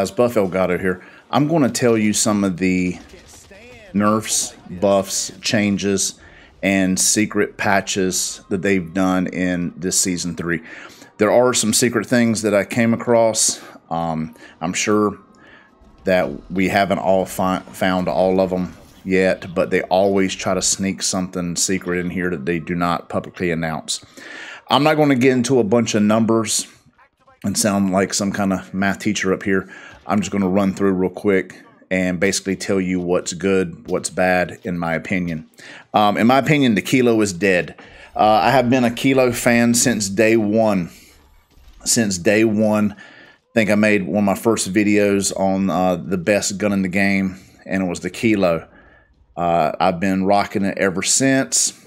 Guys, Buff Elgato here. I'm going to tell you some of the nerfs, buffs, changes, and secret patches that they've done in this Season 3. There are some secret things that I came across. I'm sure that we haven't all found all of them yet, but they always try to sneak something secret in here that they do not publicly announce. I'm not going to get into a bunch of numbers and sound like some kind of math teacher up here. I'm just going to run through real quick and basically tell you what's good, what's bad, in my opinion. In my opinion, the Kilo is dead. I have been a Kilo fan since day one. Since day one, I think I made one of my first videos on the best gun in the game, and it was the Kilo. I've been rocking it ever since.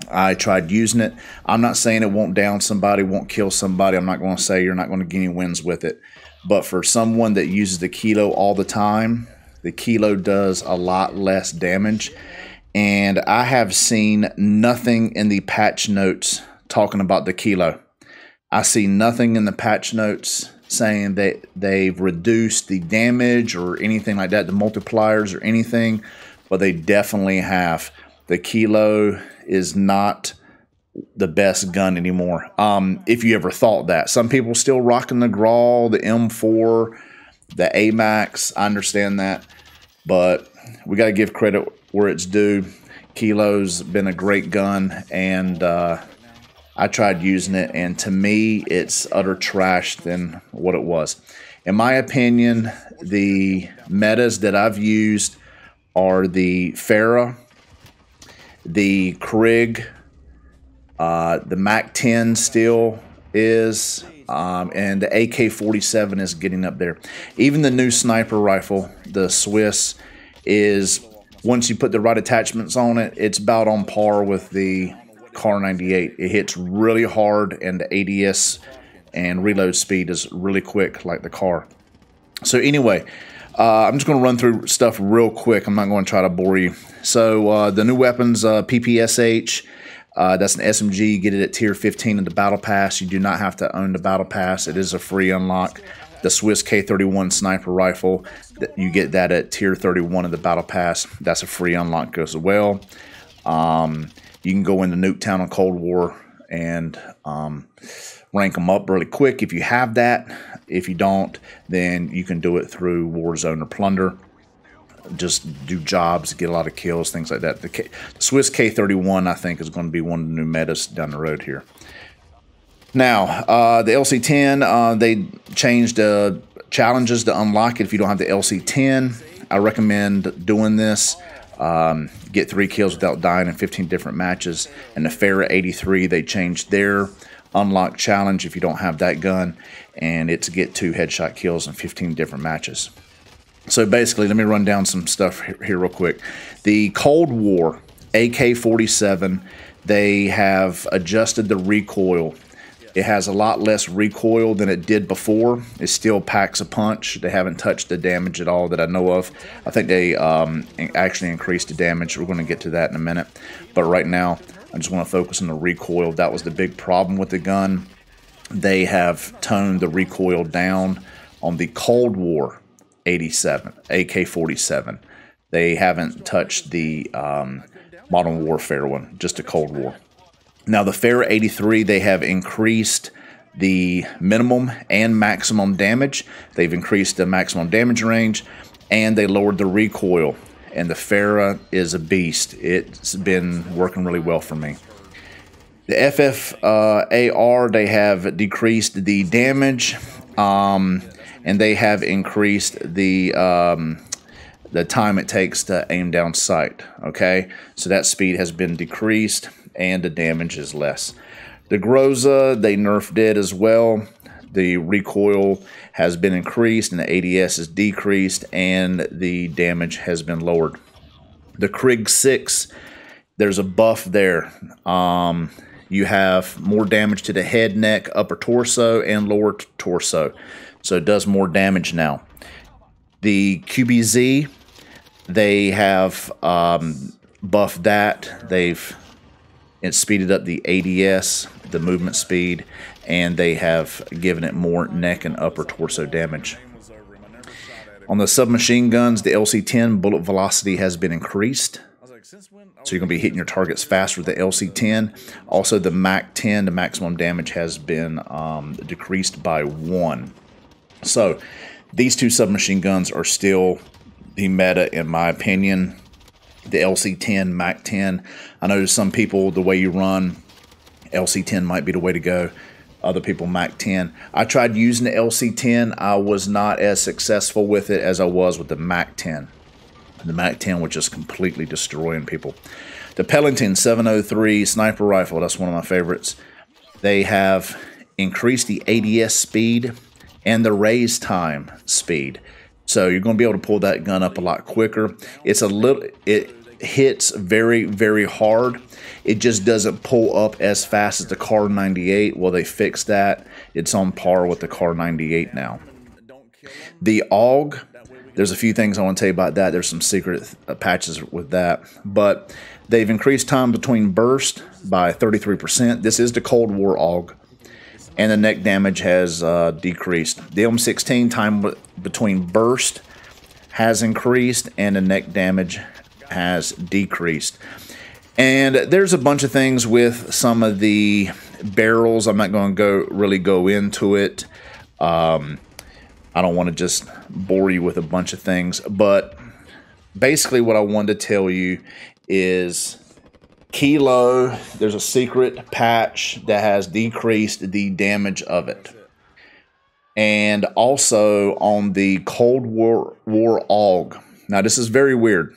I tried using it. I'm not saying it won't down somebody, won't kill somebody. I'm not going to say you're not going to get any wins with it. But for someone that uses the Kilo all the time, the Kilo does a lot less damage. And I have seen nothing in the patch notes talking about the Kilo. I see nothing in the patch notes saying that they've reduced the damage or anything like that, the multipliers or anything, but they definitely have. The Kilo is not the best gun anymore. If you ever thought that. Some people still rocking the Grawl, the M4, the AMAX. I understand that, but we got to give credit where it's due. Kilo's been a great gun, and I tried using it, and to me, it's utter trash than what it was. In my opinion, the metas that I've used are the Farah, the Krig, the MAC-10 still is, and the AK-47 is getting up there. Even the new sniper rifle, the Swiss, is, once you put the right attachments on it, it's about on par with the Car 98. It hits really hard, and the ADS and reload speed is really quick like the Car. So anyway, I'm just going to run through stuff real quick. I'm not going to try to bore you. So the new weapons, PPSH, that's an SMG. You get it at tier 15 in the Battle Pass. You do not have to own the Battle Pass. It is a free unlock. The Swiss K31 sniper rifle, you get that at tier 31 of the Battle Pass. That's a free unlock as well. You can go into Nuketown and Cold War and rank them up really quick if you have that. If you don't, then you can do it through Warzone or Plunder. Just do jobs, get a lot of kills, things like that. The Swiss K31, I think, is going to be one of the new metas down the road here. Now, the LC10, they changed challenges to unlock it if you don't have the LC10. I recommend doing this. Get 3 kills without dying in 15 different matches. And the Farah 83, they changed their unlock challenge if you don't have that gun, and it's get 2 headshot kills in 15 different matches. So basically, let me run down some stuff here real quick. The Cold War AK-47, they have adjusted the recoil. It has a lot less recoil than it did before. It still packs a punch. They haven't touched the damage at all that I know of. I think they actually increased the damage. We're going to get to that in a minute. But right now, I just want to focus on the recoil. That was the big problem with the gun. They have toned the recoil down on the Cold War AK-47. They haven't touched the Modern Warfare one, just the Cold War. Now, the Farah 83, they have increased the minimum and maximum damage. They've increased the maximum damage range, and they lowered the recoil. And the Farah is a beast. It's been working really well for me. The FFAR, they have decreased the damage, and they have increased the time it takes to aim down sight. Okay, so that speed has been decreased, and the damage is less. The Groza, they nerfed it as well. The recoil has been increased, and the ADS is decreased, and the damage has been lowered. The Krig 6, there's a buff there. You have more damage to the head, neck, upper torso, and lower torso. So it does more damage now. The QBZ, they have buffed that. They've speeded up the ADS, the movement speed, and they have given it more neck and upper torso damage. On the submachine guns, the LC-10 bullet velocity has been increased. So you're going to be hitting your targets faster with the LC-10. Also, the MAC-10, the maximum damage has been decreased by 1. So these two submachine guns are still the meta, in my opinion. The LC-10, MAC-10. I know some people, the way you run, LC-10 might be the way to go. Other people, MAC-10. I tried using the LC-10. I was not as successful with it as I was with the MAC-10. The MAC-10 was just completely destroying people. The Pellington 703 sniper rifle, that's one of my favorites. They have increased the ADS speed and the raise time speed. So you're going to be able to pull that gun up a lot quicker. It hits very, very hard. It just doesn't pull up as fast as the Kar 98. Well, they fixed that. It's on par with the Kar 98 now. The AUG, there's a few things I want to tell you about that. There's some secret patches with that. But they've increased time between burst by 33%. This is the Cold War AUG. And the neck damage has decreased. The M16 time between burst has increased, and the neck damage has decreased. And there's a bunch of things with some of the barrels. I'm not going to really go into it. I don't want to just bore you with a bunch of things. But basically what I wanted to tell you is Kilo, there's a secret patch that has decreased the damage of it. And also on the Cold War AUG. Now this is very weird.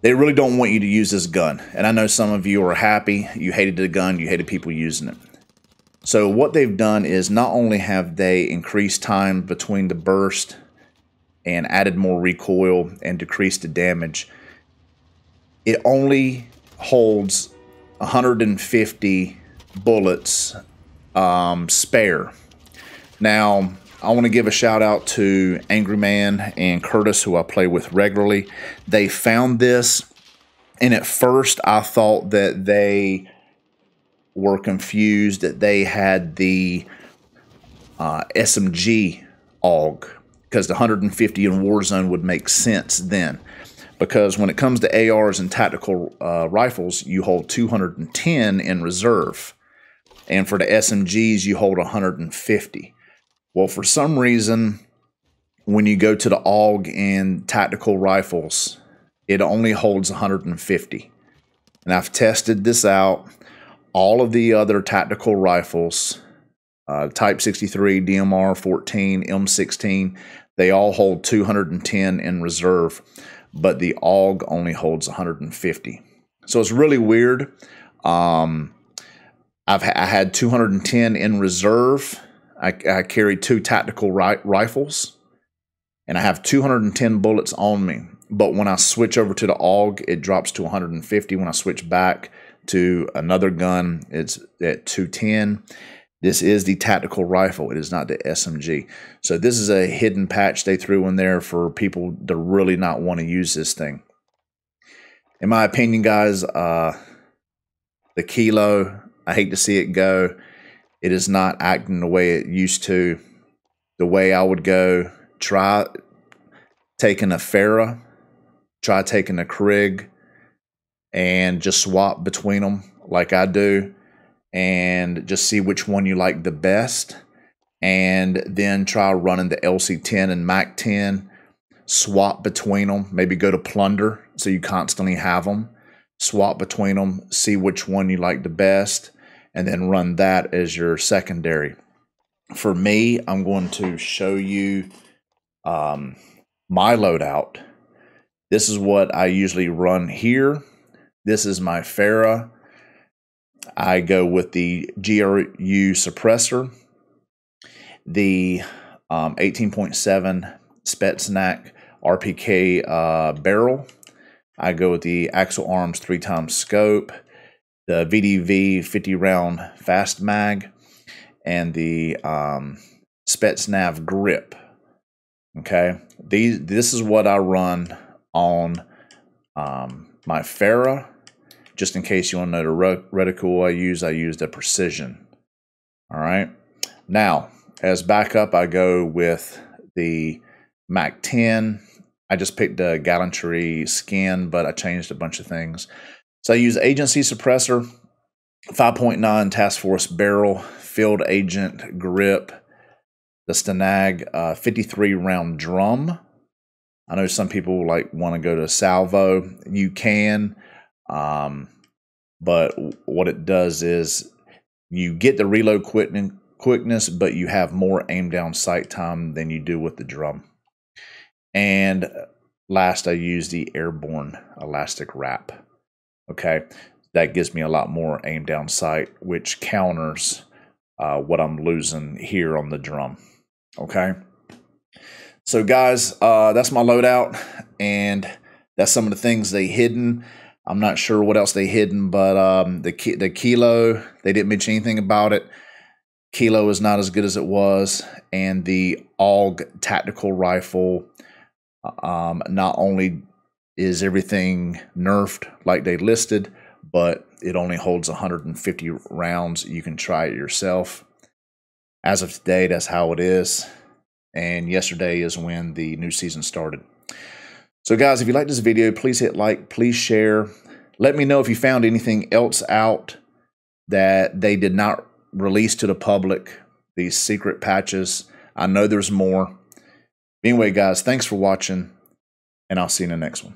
They really don't want you to use this gun. And I know some of you are happy. You hated the gun. You hated people using it. So what they've done is not only have they increased time between the burst and added more recoil and decreased the damage, it only holds 150 bullets spare. Now, I want to give a shout out to Angry Man and Curtis, who I play with regularly. They found this, and at first I thought that they were confused that they had the SMG AUG, because the 150 in Warzone would make sense then. Because when it comes to ARs and tactical rifles, you hold 210 in reserve. And for the SMGs, you hold 150. Well, for some reason, when you go to the AUG and tactical rifles, it only holds 150. And I've tested this out. All of the other tactical rifles, Type 63, DMR 14, M16, they all hold 210 in reserve, but the AUG only holds 150. So it's really weird. I had 210 in reserve. I carry 2 tactical rifles, and I have 210 bullets on me. But when I switch over to the AUG, it drops to 150. When I switch back to another gun, it's at 210. This is the tactical rifle. It is not the SMG. So this is a hidden patch they threw in there for people to really not want to use this thing. In my opinion, guys, the Kilo, I hate to see it go. It is not acting the way it used to. The way I would go, try taking a Farah, try taking a Krig, and just swap between them like I do, and just see which one you like the best, and then try running the LC-10 and MAC-10, swap between them, maybe go to Plunder so you constantly have them, swap between them, see which one you like the best, and then run that as your secondary. For me, I'm going to show you my loadout. This is what I usually run here. This is my Farah. I go with the GRU suppressor, the 18.7 Spetsnaz RPK barrel. I go with the Axel Arms 3x scope, the VDV 50 round fast mag, and the Spetsnaz grip. Okay, this is what I run on my Farah. Just in case you want to know the reticle I use the Precision. All right. Now, as backup, I go with the Mac 10. I just picked a Gallantry skin, but I changed a bunch of things. So I use Agency Suppressor, 5.9 Task Force Barrel, Field Agent Grip, the Stanag 53 round drum. I know some people want to go to salvo. You can, but what it does is you get the reload quickness, but you have more aim down sight time than you do with the drum. And last, I use the Airborne Elastic Wrap. Okay, that gives me a lot more aim down sight, which counters what I'm losing here on the drum. Okay, so guys, that's my loadout, and that's some of the things they hidden. I'm not sure what else they hidden, but the Kilo, they didn't mention anything about it. Kilo is not as good as it was, and the AUG tactical rifle, not only is everything nerfed like they listed, but it only holds 150 rounds. You can try it yourself. As of today, that's how it is. And yesterday is when the new season started. So guys, if you like this video, please hit like, please share. Let me know if you found anything else out that they did not release to the public, these secret patches. I know there's more. Anyway, guys, thanks for watching, and I'll see you in the next one.